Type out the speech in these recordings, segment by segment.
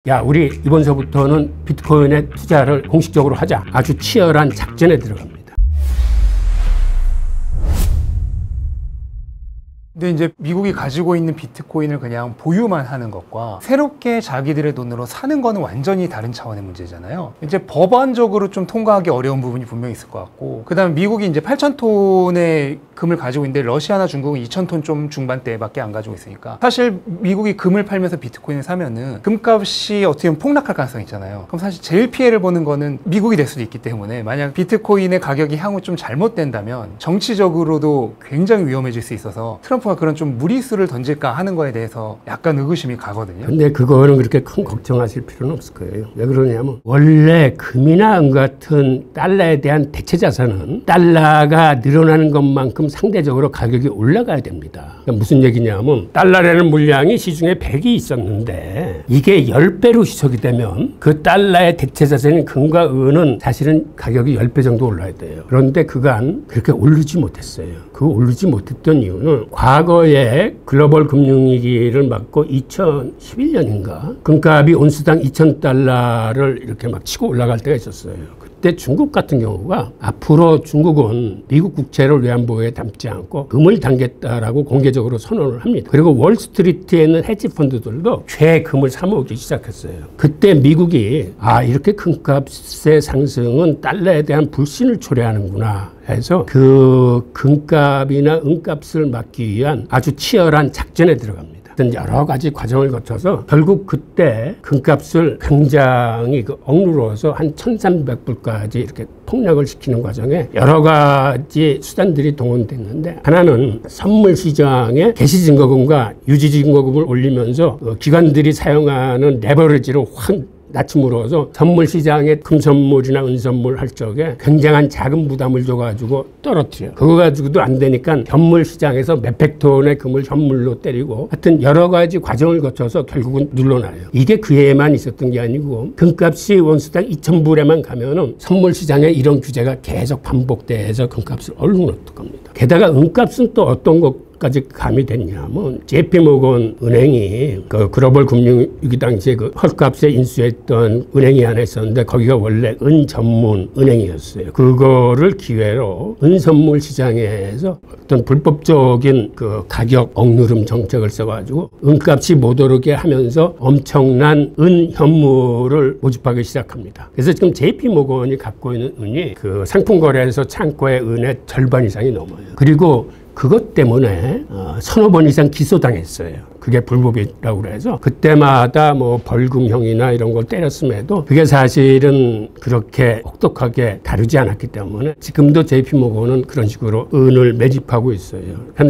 야, 우리 이번서부터는 비트코인에 투자를 공식적으로 하자. 아주 치열한 작전에 들어갑니다. 근데 이제 미국이 가지고 있는 비트코인을 그냥 보유만 하는 것과 새롭게 자기들의 돈으로 사는 거는 완전히 다른 차원의 문제잖아요. 이제 법안적으로 좀 통과하기 어려운 부분이 분명히 있을 것 같고, 그 다음에 미국이 이제 8,000톤의 금을 가지고 있는데 러시아나 중국은 2,000톤 좀 중반대밖에 안 가지고 있으니까 사실 미국이 금을 팔면서 비트코인을 사면은 금값이 어떻게 보면 폭락할 가능성이 있잖아요. 그럼 사실 제일 피해를 보는 거는 미국이 될 수도 있기 때문에, 만약 비트코인의 가격이 향후 좀 잘못된다면 정치적으로도 굉장히 위험해질 수 있어서 트럼프가 그런 좀 무리수를 던질까 하는 거에 대해서 약간 의구심이 가거든요. 근데 그거는 그렇게 큰 걱정하실 필요는 없을 거예요. 왜 그러냐면 원래 금이나 은 같은 달러에 대한 대체 자산은 달러가 늘어나는 것만큼 상대적으로 가격이 올라가야 됩니다. 그러니까 무슨 얘기냐면 달러라는 물량이 시중에 100이 있었는데 이게 10배로 희석이 되면 그 달러의 대체 자산인 금과 은은 사실은 가격이 10배 정도 올라야 돼요. 그런데 그간 그렇게 오르지 못했어요. 그 오르지 못했던 이유는 과거에 글로벌 금융위기를 맞고 2011년인가 금값이 온수당 2,000달러를 이렇게 막 치고 올라갈 때가 있었어요. 그때 중국 같은 경우가 앞으로 중국은 미국 국채를 외환보유에 담지 않고 금을 담겠다라고 공개적으로 선언을 합니다. 그리고 월스트리트에 있는 헤지펀드들도 최금을 사모으기 시작했어요. 그때 미국이 이렇게 금값의 상승은 달러에 대한 불신을 초래하는구나 해서 그 금값이나 은값을 막기 위한 아주 치열한 작전에 들어갑니다. 여러 가지 과정을 거쳐서 결국 그때 금값을 굉장히 억누러서 한 1,300불까지 이렇게 폭락을 시키는 과정에 여러 가지 수단들이 동원됐는데, 하나는 선물 시장에 개시증거금과 유지증거금을 올리면서 기관들이 사용하는 레버리지로 확 낮춤으로써 선물 시장에 금선물이나 은선물 할 적에 굉장한 자금 부담을 줘가지고 떨어뜨려요. 그거 가지고도 안 되니까 현물 시장에서 몇백 톤의 금을 현물로 때리고, 하여튼 여러 가지 과정을 거쳐서 결국은 눌러놔요. 이게 그 해에만 있었던 게 아니고 금값이 원수당 2,000불에만 가면은 선물 시장에 이런 규제가 계속 반복돼서 금값을 얼룩놓을 겁니다. 게다가 은값은 또 어떤 것까지 감이 됐냐면, JP모건 은행이 그 글로벌 금융위기 당시에 그 헐값에 인수했던 은행이 하나 있었는데 거기가 원래 은 전문 은행이었어요. 그거를 기회로 은 선물 시장에서 어떤 불법적인 그 가격 억누름 정책을 써가지고 은값이 못 오르게 하면서 엄청난 은 현물을 모집하기 시작합니다. 그래서 지금 JP모건이 갖고 있는 은이 그 상품 거래에서 창고의 은의 절반 이상이 넘어요. 그리고 그것 때문에 서너 번 이상 기소당했어요. 그게 불법이라고 그래서 그때마다 뭐 벌금형이나 이런 걸 때렸음에도 그게 사실은 그렇게 혹독하게 다루지 않았기 때문에 지금도 JP모건은 그런 식으로 은을 매집하고 있어요.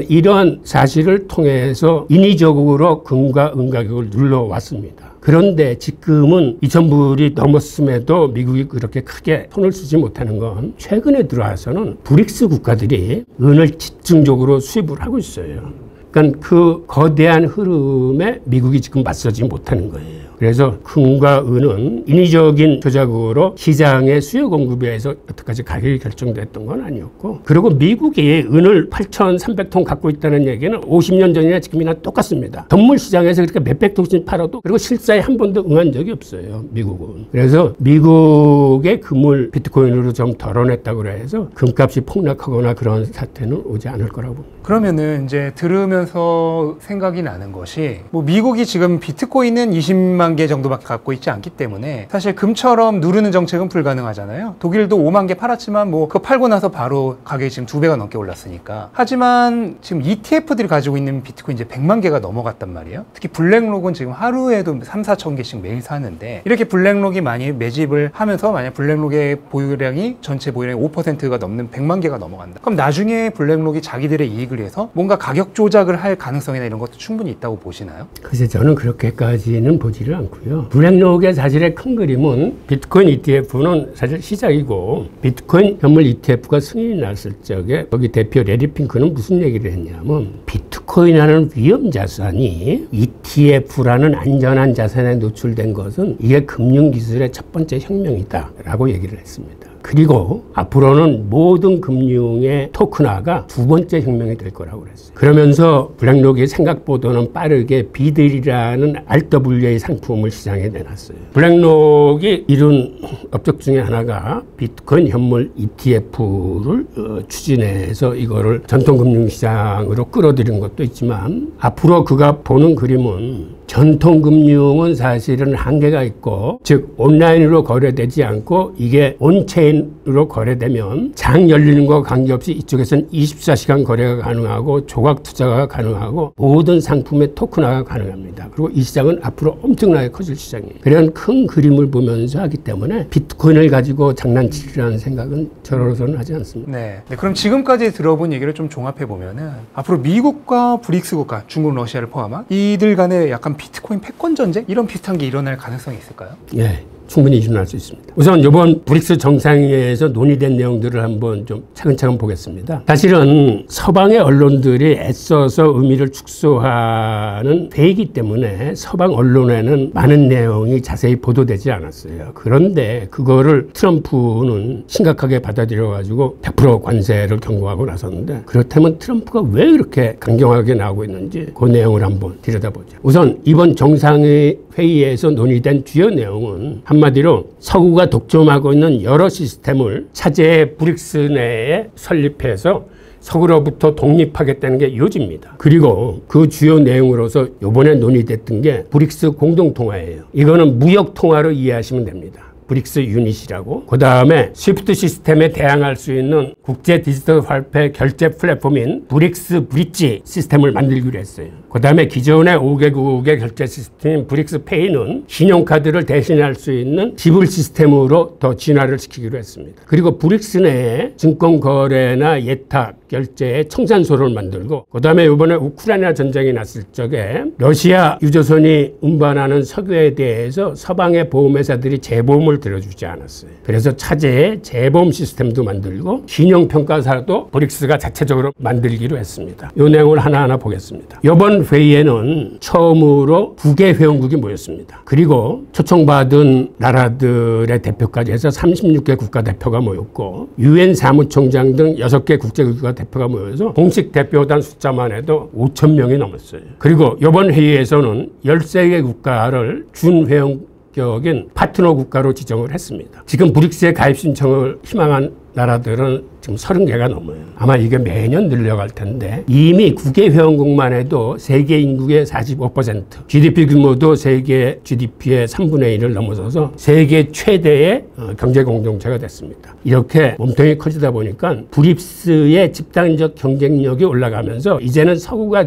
이런 사실을 통해서 인위적으로 금과 은 가격을 눌러왔습니다. 그런데 지금은 2,000불이 넘었음에도 미국이 그렇게 크게 손을 쓰지 못하는 건 최근에 들어와서는 브릭스 국가들이 은을 집중적으로 수입을 하고 있어요. 그러니까 그 거대한 흐름에 미국이 지금 맞서지 못하는 거예요. 그래서 금과 은은 인위적인 조작으로 시장의 수요 공급에 의해서 여태까지 가격이 결정됐던 건 아니었고, 그리고 미국이 은을 8,300톤 갖고 있다는 얘기는 50년 전이나 지금이나 똑같습니다. 선물 시장에서 그렇게 몇백 톤씩 팔아도 그리고 실사에 한 번도 응한 적이 없어요, 미국은. 그래서 미국의 금을 비트코인으로 좀 덜어냈다고 해서 금값이 폭락하거나 그런 사태는 오지 않을 거라고 봅니다. 그러면은 이제 들으면서 생각이 나는 것이, 뭐 미국이 지금 비트코인은 20만 개 정도밖에 갖고 있지 않기 때문에 사실 금처럼 누르는 정책은 불가능하잖아요. 독일도 5만 개 팔았지만 뭐 그거 팔고 나서 바로 가격이 지금 2배가 넘게 올랐으니까. 하지만 지금 ETF들이 가지고 있는 비트코인 이제 100만 개가 넘어갔단 말이에요. 특히 블랙록은 지금 하루에도 3, 4천 개씩 매일 사는데, 이렇게 블랙록이 많이 매집을 하면서 만약 블랙록의 보유량이 전체 보유량의 5%가 넘는 100만 개가 넘어간다. 그럼 나중에 블랙록이 자기들의 이익을 위해서 뭔가 가격 조작을 할 가능성이나 이런 것도 충분히 있다고 보시나요? 글쎄, 저는 그렇게까지는 보지를 않고요. 블랙록의 사실의 큰 그림은 비트코인 ETF는 사실 시작이고, 비트코인 현물 ETF가 승인이 났을 적에 거기 대표 레리 핑크는 무슨 얘기를 했냐면, 비트코인이라는 위험 자산이 ETF라는 안전한 자산에 노출된 것은 이게 금융기술의 첫 번째 혁명이다 라고 얘기를 했습니다. 그리고 앞으로는 모든 금융의 토큰화가 두 번째 혁명이 될 거라고 그랬어요. 그러면서 블랙록이 생각보다는 빠르게 비들이라는 RWA 상품을 시장에 내놨어요. 블랙록이 이룬 업적 중에 하나가 비트코인 현물 ETF를 추진해서 이거를 전통금융시장으로 끌어들인 것도 있지만, 앞으로 그가 보는 그림은 전통금융은 사실은 한계가 있고, 즉 온라인으로 거래되지 않고 이게 온체인으로 거래되면 장 열리는 것과 관계없이 이쪽에서는 24시간 거래가 가능하고 조각 투자가 가능하고 모든 상품의 토큰화가 가능합니다. 그리고 이 시장은 앞으로 엄청나게 커질 시장이에요. 그런 큰 그림을 보면서 하기 때문에 비트코인을 가지고 장난치리라는 생각은 저로서는 하지 않습니다. 네. 그럼 지금까지 들어본 얘기를 좀 종합해 보면은 앞으로 미국과 브릭스 국가, 중국, 러시아를 포함한 이들 간의 약간 비트코인 패권 전쟁 이런 비슷한 게 일어날 가능성이 있을까요? 예. 충분히 일어날 수 있습니다. 우선 이번 브릭스 정상회의에서 논의된 내용들을 한번 좀 차근차근 보겠습니다. 사실은 서방의 언론들이 애써서 의미를 축소하는 회의이기 때문에 서방 언론에는 많은 내용이 자세히 보도되지 않았어요. 그런데 그거를 트럼프는 심각하게 받아들여가지고 100% 관세를 경고하고 나섰는데, 그렇다면 트럼프가 왜 이렇게 강경하게 나오고 있는지 그 내용을 한번 들여다보죠. 우선 이번 정상회의에서 논의된 주요 내용은 한마디로 서구가 독점하고 있는 여러 시스템을 차제의 브릭스 내에 설립해서 서구로부터 독립하겠다는 게 요지입니다. 그리고 그 주요 내용으로서 이번에 논의됐던 게 브릭스 공동통화예요. 이거는 무역통화로 이해하시면 됩니다. 브릭스 유닛이라고. 그 다음에 스위프트 시스템에 대항할 수 있는 국제 디지털 화폐 결제 플랫폼인 브릭스 브릿지 시스템을 만들기로 했어요. 그 다음에 기존의 5개국의 결제 시스템인 브릭스 페이는 신용카드를 대신할 수 있는 지불 시스템으로 더 진화를 시키기로 했습니다. 그리고 브릭스 내에 증권거래나 예탁, 결제의 청산소를 만들고, 그 다음에 이번에 우크라이나 전쟁이 났을 적에 러시아 유조선이 운반하는 석유에 대해서 서방의 보험회사들이 재보험을 들어주지 않았어요. 그래서 차제의 재보험 시스템도 만들고 신용평가사도 브릭스가 자체적으로 만들기로 했습니다. 이 내용을 하나하나 보겠습니다. 이번 회의에는 처음으로 2개 회원국이 모였습니다. 그리고 초청받은 나라들의 대표까지 해서 36개 국가대표가 모였고, UN 사무총장 등 6개 국제국가 대표가 모여서 공식 대표단 숫자만 해도 5,000명이 넘었어요. 그리고 이번 회의에서는 13개 국가를 준회원격인 파트너 국가로 지정을 했습니다. 지금 브릭스에 가입 신청을 희망한 나라들은 지금 30개가 넘어요. 아마 이게 매년 늘려갈 텐데, 이미 9개 회원국만 해도 세계 인구의 45%, GDP 규모도 세계 GDP의 3분의 1을 넘어서서 세계 최대의 경제 공동체가 됐습니다. 이렇게 몸통이 커지다 보니까 브릭스의 집단적 경쟁력이 올라가면서 이제는 서구가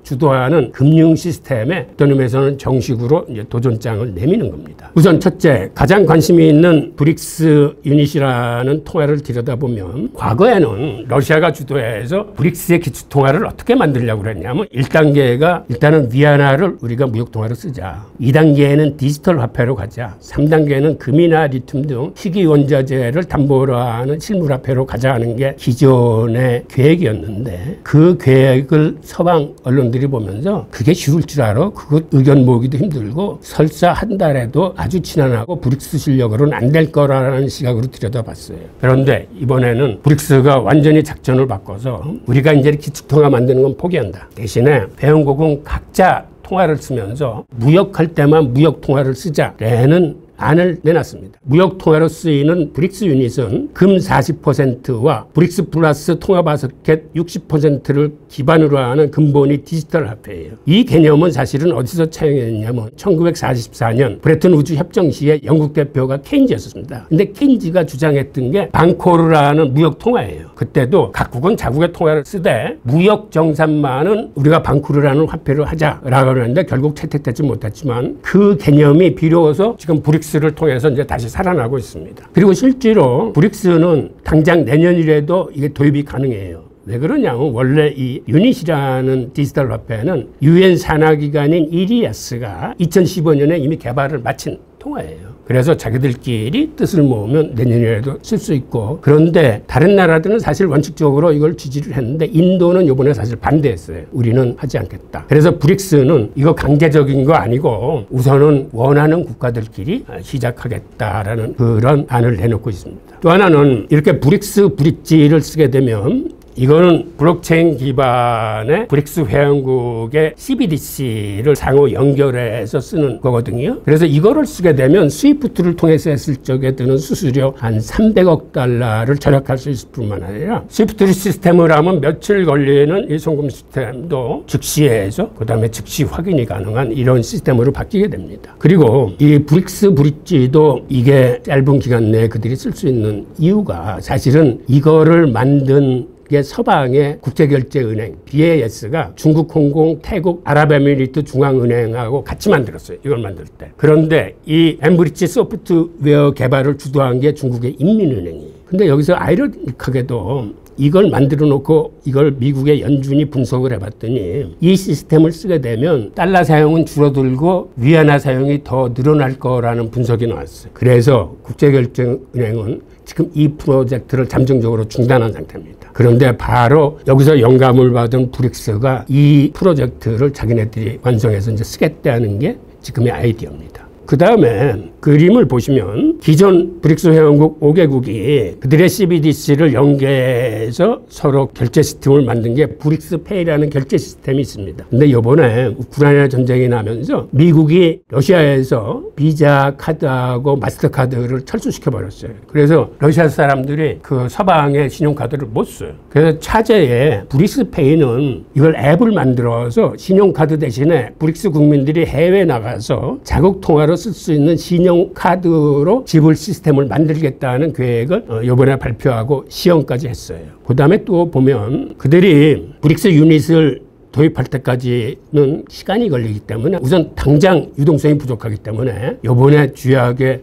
주도하는 금융 시스템에 어떤 의미에서는 정식으로 이제 도전장을 내미는 겁니다. 우선 첫째, 가장 관심이 있는 브릭스 유닛이라는 통화를 들여다보면, 과거에는 러시아가 주도해서 브릭스의 기초통화를 어떻게 만들려고 그랬냐면, 1단계가 일단은 위안화를 우리가 무역통화로 쓰자, 2단계에는 디지털 화폐로 가자, 3단계는 금이나 리튬 등 희귀원자재를 담보로 하는 실물화폐로 가자 하는 게 기존의 계획이었는데, 그 계획을 서방 언론들이 보면서 그게 쉬울 줄 알아? 그거 의견 모으기도 힘들고 설사 한 달에도 아주 지난하고 브릭스 실력으로는 안 될 거라는 시각으로 들여다봤어요. 그런데 이번에는 브릭스가 완전히 작전을 바꿔서 우리가 이제 기축통화 만드는 건 포기한다. 대신에 회원국은 각자 통화를 쓰면서 무역할 때만 무역통화를 쓰자라는 안을 내놨습니다. 무역통화로 쓰이는 브릭스 유닛은 금 40%와 브릭스 플러스 통화바스켓 60%를 기반으로 하는 근본이 디지털 화폐예요. 이 개념은 사실은 어디서 차용했냐면 1944년 브레튼 우주 협정 시에 영국 대표가 케인즈였습니다. 근데 케인즈가 주장했던 게 방코르라는 무역통화예요. 그때도 각국은 자국의 통화를 쓰되 무역 정산만은 우리가 방코르라는 화폐로 하자라고 하는데 결국 채택되지 못했지만, 그 개념이 비로소 지금 브릭스를 통해서 이제 다시 살아나고 있습니다. 그리고 실제로 브릭스는 당장 내년이라도 이게 도입이 가능해요. 왜 그러냐면, 원래 이 유닛이라는 디지털 화폐는 UN 산하기관인 이리아스가 2015년에 이미 개발을 마친 통화예요. 그래서 자기들끼리 뜻을 모으면 내년이라도 쓸 수 있고, 그런데 다른 나라들은 사실 원칙적으로 이걸 지지를 했는데 인도는 이번에 사실 반대했어요. 우리는 하지 않겠다. 그래서 브릭스는 이거 강제적인 거 아니고 우선은 원하는 국가들끼리 시작하겠다라는 그런 안을 내놓고 있습니다. 또 하나는 이렇게 브릭스 브릿지를 쓰게 되면 이거는 블록체인 기반의 브릭스 회원국의 CBDC를 상호 연결해서 쓰는 거거든요. 그래서 이거를 쓰게 되면 스위프트를 통해서 했을 적에 드는 수수료 한 300억 달러를 절약할 수 있을 뿐만 아니라 스위프트 시스템을 하면 며칠 걸리는 이 송금 시스템도 즉시해서 그다음에 즉시 확인이 가능한 이런 시스템으로 바뀌게 됩니다. 그리고 이 브릭스 브릿지도 이게 짧은 기간 내에 그들이 쓸 수 있는 이유가 사실은 이거를 만든 이게 서방의 국제결제은행 BAS가 중국, 홍콩, 태국, 아랍에미리트 중앙은행하고 같이 만들었어요. 이걸 만들 때. 그런데 이 엠브리지 소프트웨어 개발을 주도한 게 중국의 인민은행이에요. 근데 여기서 아이러니하게도 이걸 만들어 놓고 이걸 미국의 연준이 분석을 해봤더니 이 시스템을 쓰게 되면 달러 사용은 줄어들고 위안화 사용이 더 늘어날 거라는 분석이 나왔어요. 그래서 국제결제은행은 지금 이 프로젝트를 잠정적으로 중단한 상태입니다. 그런데 바로 여기서 영감을 받은 브릭스가 이 프로젝트를 자기네들이 완성해서 이제 쓰겠다는 게 지금의 아이디어입니다. 그 다음에 그림을 보시면 기존 브릭스 회원국 5개국이 그들의 CBDC를 연계해서 서로 결제 시스템을 만든 게 브릭스페이라는 결제 시스템이 있습니다. 근데 이번에 우크라이나 전쟁이 나면서 미국이 러시아에서 비자 카드하고 마스터카드를 철수시켜 버렸어요. 그래서 러시아 사람들이 그 서방의 신용카드를 못 써요. 그래서 차제에 브릭스페이는 이걸 앱을 만들어서 신용카드 대신에 브릭스 국민들이 해외 나가서 자국 통화로 쓸 수 있는 신용카드로 지불 시스템을 만들겠다는 계획을 이번에 발표하고 시험까지 했어요. 그 다음에 또 보면 그들이 브릭스 유닛을 도입할 때까지는 시간이 걸리기 때문에 우선 당장 유동성이 부족하기 때문에 이번에 주요하게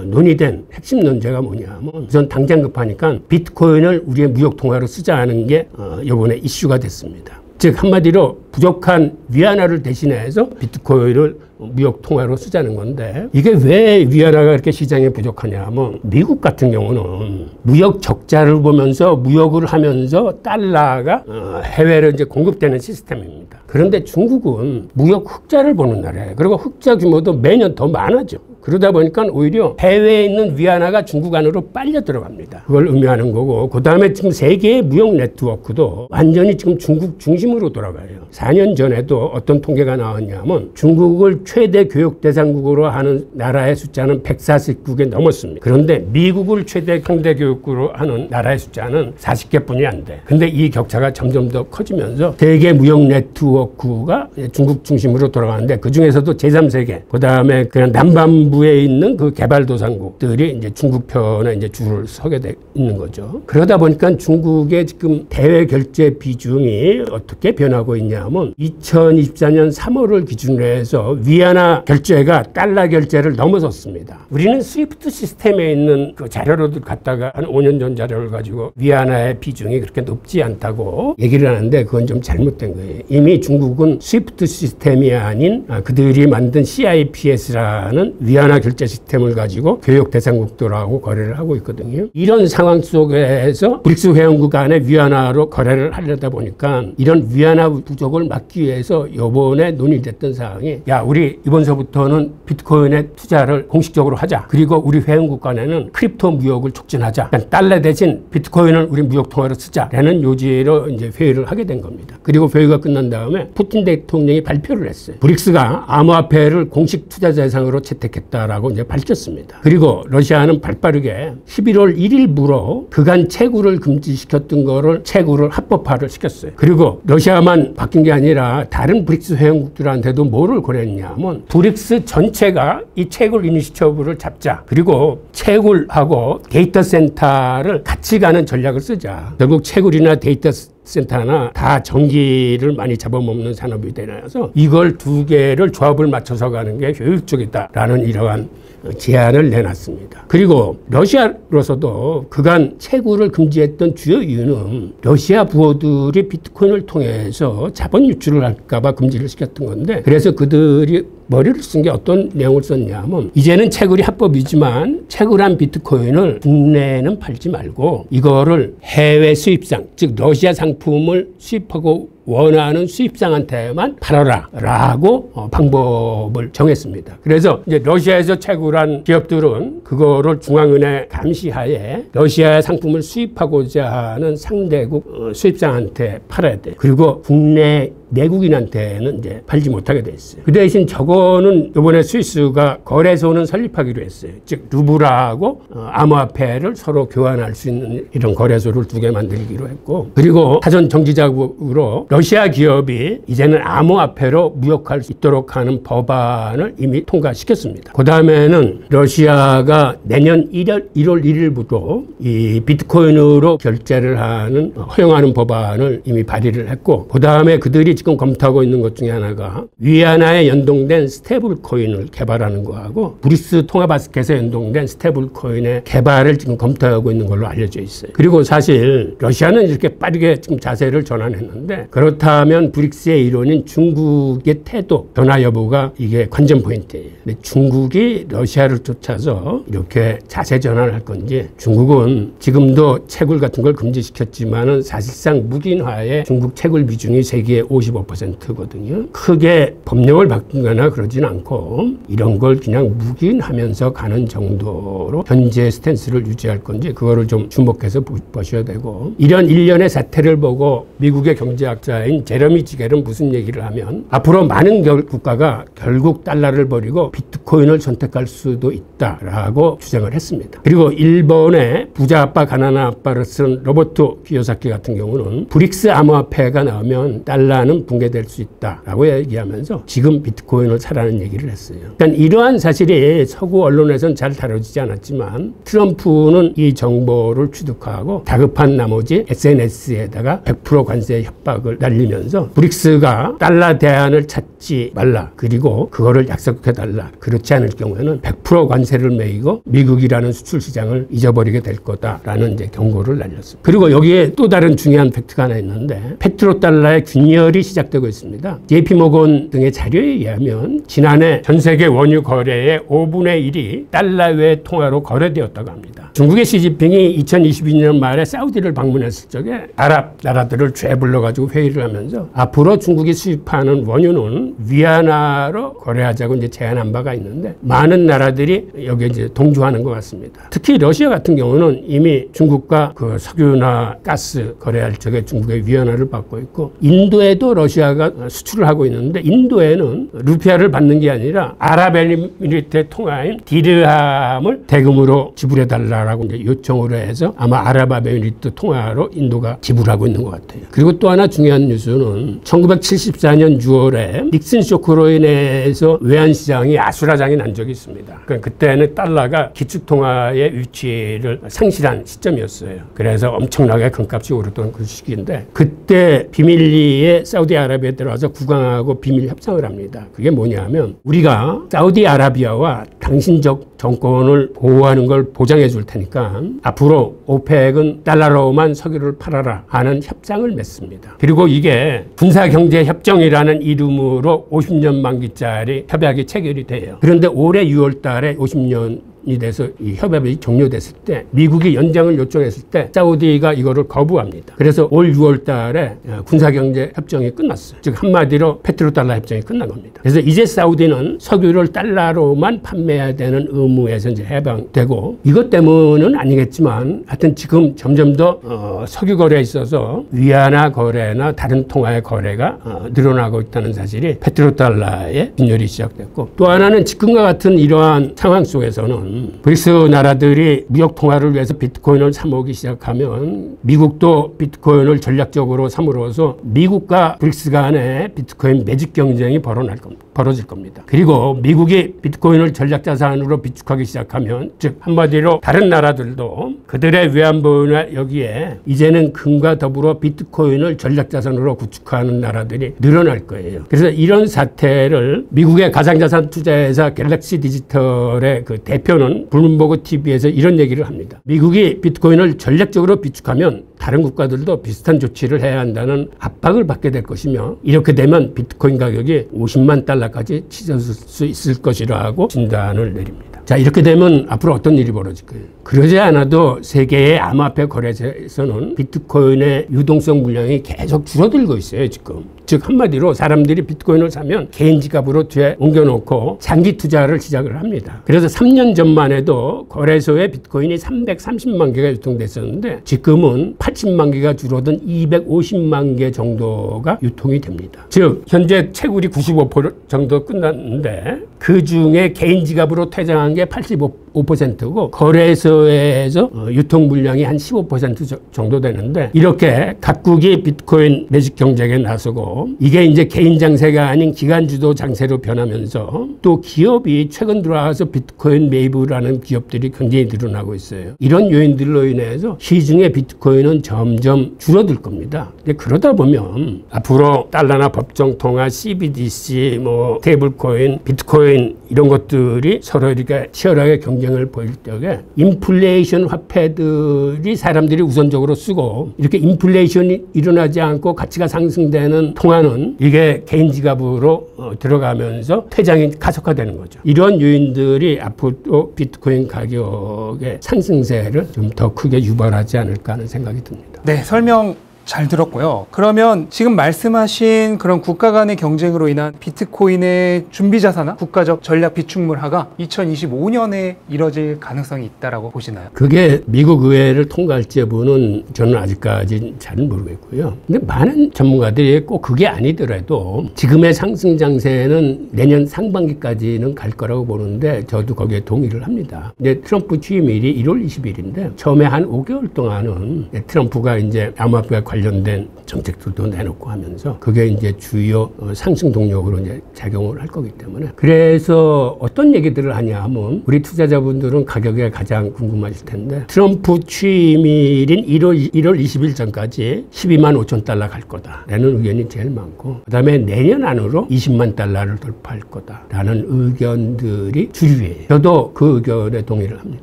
논의된 핵심 논제가 뭐냐면 우선 당장 급하니까 비트코인을 우리의 무역통화로 쓰자는 게 이번에 이슈가 됐습니다. 즉 한마디로 부족한 위안화를 대신해서 비트코인을 무역 통화로 쓰자는 건데 이게 왜 위안화가 이렇게 시장에 부족하냐 하면 미국 같은 경우는 무역 적자를 보면서 무역을 하면서 달러가 해외로 이제 공급되는 시스템입니다. 그런데 중국은 무역 흑자를 보는 나라예요. 그리고 흑자 규모도 매년 더 많아져. 그러다 보니까 오히려 해외에 있는 위안화가 중국 안으로 빨려 들어갑니다. 그걸 의미하는 거고, 그 다음에 지금 세계의 무역 네트워크도 완전히 지금 중국 중심으로 돌아가요. 4년 전에도 어떤 통계가 나왔냐면 중국을 최대 교육 대상국으로 하는 나라의 숫자는 140국에 넘었습니다. 그런데 미국을 최대 상대 교육국으로 하는 나라의 숫자는 40개뿐이 안 돼. 근데 이 격차가 점점 더 커지면서 세계 무역 네트워크가 중국 중심으로 돌아가는데 그 중에서도 제3세계, 그 다음에 그냥 남반부 에 있는 그 개발도상국들이 이제 중국 편에 이제 줄을 서게 돼 있는 거죠. 그러다 보니까 중국의 지금 대외 결제 비중이 어떻게 변하고 있냐면 2024년 3월을 기준으로 해서 위안화 결제가 달러 결제를 넘어섰습니다. 우리는 스위프트 시스템에 있는 그 자료를 갖다가 한 5년 전 자료를 가지고 위안화의 비중이 그렇게 높지 않다고 얘기를 하는데 그건 좀 잘못된 거예요. 이미 중국은 스위프트 시스템이 아닌 그들이 만든 CIPS라는 위안화 결제 시스템을 가지고 교역 대상국들하고 거래를 하고 있거든요. 이런 상황 속에서 브릭스 회원국 간의 위안화로 거래를 하려다 보니까 이런 위안화 부족을 막기 위해서 이번에 논의됐던 사항이 야 우리 이번서부터는 비트코인에 투자를 공식적으로 하자. 그리고 우리 회원국 간에는 크립토 무역을 촉진하자. 그러니까 달러 대신 비트코인을 우리 무역 통화로 쓰자라는 요지로 이제 회의를 하게 된 겁니다. 그리고 회의가 끝난 다음에 푸틴 대통령이 발표를 했어요. 브릭스가 암호화폐를 공식 투자 대상으로 채택했다. 라고 이제 밝혔습니다. 그리고 러시아는 발빠르게 11월 1일부로 그간 채굴을 금지시켰던 거를 채굴을 합법화를 시켰어요. 그리고 러시아만 바뀐 게 아니라 다른 브릭스 회원국들한테도 뭐를 권했냐면 브릭스 전체가 이 채굴 이니시티브를 잡자. 그리고 채굴하고 데이터 센터를 같이 가는 전략을 쓰자. 결국 채굴이나 데이터 센터나 다 전기를 많이 잡아먹는 산업이 되나서 이걸 두 개를 조합을 맞춰서 가는 게 효율적이다라는 이러한 제안을 내놨습니다. 그리고 러시아로서도 그간 채굴을 금지했던 주요 이유는 러시아 부호들이 비트코인을 통해서 자본 유출을 할까 봐 금지를 시켰던 건데 그래서 그들이 머리를 쓴 게 어떤 내용을 썼냐면 이제는 채굴이 합법이지만 채굴한 비트코인을 국내에는 팔지 말고 이거를 해외 수입상, 즉 러시아 상품을 수입하고 원하는 수입상한테만 팔아라 라고 방법을 정했습니다. 그래서 이제 러시아에서 채굴한 기업들은 그거를 중앙은행 감시하에 러시아 상품을 수입하고자 하는 상대국 수입상한테 팔아야 돼. 그리고 국내 내국인한테는 이제 팔지 못하게 돼 있어요. 그 대신 저거는 이번에 스위스가 거래소는 설립하기로 했어요. 즉 루블하고 암호화폐를 서로 교환할 수 있는 이런 거래소를 2개 만들기로 했고, 그리고 사전 정지자국으로 러시아 기업이 이제는 암호화폐로 무역할 수 있도록 하는 법안을 이미 통과시켰습니다. 그 다음에는 러시아가 내년 1월 1일부터 이 비트코인으로 결제를 하는 허용하는 법안을 이미 발의를 했고, 그 다음에 그들이 지금 검토하고 있는 것 중에 하나가 위안화에 연동된 스테이블 코인을 개발하는 거하고 브릭스 통화바스켓에 연동된 스테이블 코인의 개발을 지금 검토하고 있는 걸로 알려져 있어요. 그리고 사실 러시아는 이렇게 빠르게 지금 자세를 전환했는데, 그렇다면 브릭스의 일원인 중국의 태도 변화 여부가 이게 관전 포인트예요. 근데 중국이 러시아를 쫓아서 이렇게 자세 전환을 할 건지, 중국은 지금도 채굴 같은 걸 금지시켰지만은 사실상 묵인화에 중국 채굴 비중이 세계의 55%거든요. 크게 법령을 바꾸거나 그러진 않고 이런 걸 그냥 묵인하면서 가는 정도로 현재 스탠스를 유지할 건지 그거를 좀 주목해서 보셔야 되고, 이런 일련의 사태를 보고 미국의 경제학자인 제러미 지겔은 무슨 얘기를 하면 앞으로 많은 국가가 결국 달러를 버리고 비트코인을 선택할 수도 있다라고 주장을 했습니다. 그리고 일본의 부자 아빠 가난한 아빠를 쓴 로버토 키요사키 같은 경우는 브릭스 암호화폐가 나오면 달러는 붕괴될 수 있다라고 얘기하면서 지금 비트코인을 사라는 얘기를 했어요. 그러니까 이러한 사실이 서구 언론에서는 잘 다뤄지지 않았지만 트럼프는 이 정보를 취득하고 다급한 나머지 SNS에다가 100% 관세 협박을 날리면서 브릭스가 달러 대안을 찾지 말라, 그리고 그거를 약속해달라, 그렇지 않을 경우에는 100% 관세를 매이고 미국이라는 수출 시장을 잊어버리게 될 거다라는 이제 경고를 날렸습니다. 그리고 여기에 또 다른 중요한 팩트가 하나 있는데, 페트로달러의 균열이 시작되고 있습니다. JP모건 등의 자료에 의하면 지난해 전 세계 원유 거래의 5분의 1이 달러 외 통화로 거래되었다고 합니다. 중국의 시진핑이 2022년 말에 사우디를 방문했을 적에 아랍 나라들을 죄 불러가지고 회의를 하면서 앞으로 중국이 수입하는 원유는 위안화로 거래하자고 이제 제안한 바가 있는데, 많은 나라들이 여기에 이제 동조하는 것 같습니다. 특히 러시아 같은 경우는 이미 중국과 그 석유나 가스 거래할 적에 중국의 위안화를 받고 있고, 인도에도 러시아가 수출을 하고 있는데 인도에는 루피아를 받는 게 아니라 아랍에미리트의 통화인 디르함을 대금으로 지불해달라고 이제 요청을 해서 아마 아랍에미리트 통화로 인도가 지불하고 있는 것 같아요. 그리고 또 하나 중요한 뉴스는 1974년 6월에 닉슨 쇼크로 인해서 외환시장이 아수라장이 난 적이 있습니다. 그러니까 그때는 달러가 기축통화의 위치를 상실한 시점이었어요. 그래서 엄청나게 금값이 오르던 그 시기인데, 그때 비밀리에 사우디아라비아에 들어와서 국왕하고 비밀 협상을 합니다. 그게 뭐냐면 우리가 사우디아라비아와 당신적 정권을 보호하는 걸 보장해 줄 테니까 앞으로 오펙은 달러로만 석유를 팔아라 하는 협상을 맺습니다. 그리고 이게 군사경제협정이라는 이름으로 50년 만기짜리 협약이 체결이 돼요. 그런데 올해 6월 달에 50년 이 돼서 이 협약이 종료됐을 때 미국이 연장을 요청했을 때 사우디가 이거를 거부합니다. 그래서 올 6월 달에 군사경제 협정이 끝났어요. 즉 한마디로 페트로달러 협정이 끝난 겁니다. 그래서 이제 사우디는 석유를 달러로만 판매해야 되는 의무에서 이제 해방되고, 이것 때문은 아니겠지만 하여튼 지금 점점 더 석유 거래에 있어서 위안화 거래나 다른 통화의 거래가 늘어나고 있다는 사실이 페트로달러의 균열이 시작됐고, 또 하나는 지금과 같은 이러한 상황 속에서는 브릭스 나라들이 무역 통화를 위해서 비트코인을 사모으기 시작하면 미국도 비트코인을 전략적으로 삼으로써 미국과 브릭스 간의 비트코인 매직 경쟁이 벌어질 겁니다. 그리고 미국이 비트코인을 전략자산으로 비축하기 시작하면, 즉 한마디로 다른 나라들도 그들의 외환보유나 여기에 이제는 금과 더불어 비트코인을 전략자산으로 구축하는 나라들이 늘어날 거예요. 그래서 이런 사태를 미국의 가상자산 투자회사 갤럭시 디지털의 그 대표는 블룸버그 TV에서 이런 얘기를 합니다. 미국이 비트코인을 전략적으로 비축하면 다른 국가들도 비슷한 조치를 해야 한다는 압박을 받게 될 것이며 이렇게 되면 비트코인 가격이 50만 달러까지 치솟을 수 있을 것이라고 진단을 내립니다. 자, 이렇게 되면 앞으로 어떤 일이 벌어질까요? 그러지 않아도 세계의 암호화폐 거래소에서는 비트코인의 유동성 물량이 계속 줄어들고 있어요, 지금. 즉 한마디로 사람들이 비트코인을 사면 개인 지갑으로 뒤에 옮겨놓고 장기 투자를 시작을 합니다. 그래서 3년 전만 해도 거래소에 비트코인이 330만 개가 유통됐었는데 지금은 80만 개가 줄어든 250만 개 정도가 유통이 됩니다. 즉 현재 채굴이 95% 정도 끝났는데 그중에 개인 지갑으로 퇴장한 게 85%고 거래소에서 유통 물량이 한 15% 정도 되는데 이렇게 각국이 비트코인 매직 경쟁에 나서고 이게 이제 개인 장세가 아닌 기관 주도 장세로 변하면서 또 기업이 최근 들어와서 비트코인 매입을 기업들이 굉장히 늘어나고 있어요. 이런 요인들로 인해서 시중의 비트코인은 점점 줄어들 겁니다. 근데 그러다 보면 앞으로 달러나 법정 통화, CBDC, 스테이블코인, 비트코인 이런 것들이 서로 이렇게 치열하게 경쟁을 벌일 적에 인플레이션 화폐들이 사람들이 우선적으로 쓰고 이렇게 인플레이션이 일어나지 않고 가치가 상승되는 통화는 이게 개인 지갑으로 들어가면서 퇴장이 가속화되는 거죠. 이런 요인들이 앞으로 비트코인 가격의 상승세를 좀 더 크게 유발하지 않을까 하는 생각이 듭니다. 네, 설명 잘 들었고요. 그러면 지금 말씀하신 그런 국가 간의 경쟁으로 인한 비트코인의 준비자산화, 국가적 전략 비축물화가 2025년에 이뤄질 가능성이 있다라고 보시나요? 그게 미국 의회를 통과할지 여부는 저는 아직까지 잘 모르겠고요. 근데 많은 전문가들이 꼭 그게 아니더라도 지금의 상승 장세는 내년 상반기까지는 갈 거라고 보는데 저도 거기에 동의를 합니다. 근데 트럼프 취임일이 1월 20일인데 처음에 한 5개월 동안은 트럼프가 이제 암호화폐와 관련된 정책들도 내놓고 하면서 그게 이제 주요 상승 동력으로 이제 작용을 할 거기 때문에 그래서 어떤 얘기들을 하냐 하면 우리 투자자분들은 가격에 가장 궁금하실 텐데 트럼프 취임일인 1월 20일 전까지 12만 5천 달러 갈 거다라는 의견이 제일 많고 그다음에 내년 안으로 20만 달러를 돌파할 거다라는 의견들이 주류예요. 저도 그 의견에 동의를 합니다.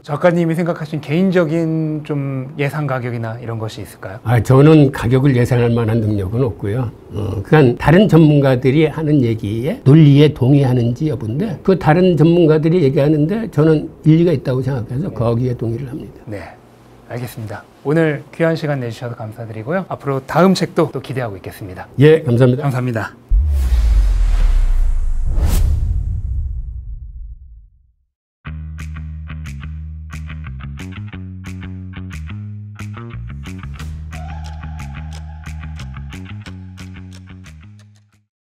작가님이 생각하신 개인적인 좀 예상 가격이나 이런 것이 있을까요? 저는 가격을 예상할 만한 능력은 없고요. 그냥 다른 전문가들이 하는 얘기에 논리에 동의하는지 여부인데 그 다른 전문가들이 얘기하는데 저는 일리가 있다고 생각해서 거기에 동의를 합니다. 네, 알겠습니다. 오늘 귀한 시간 내주셔서 감사드리고요. 앞으로 다음 책도 또 기대하고 있겠습니다. 예, 감사합니다. 감사합니다.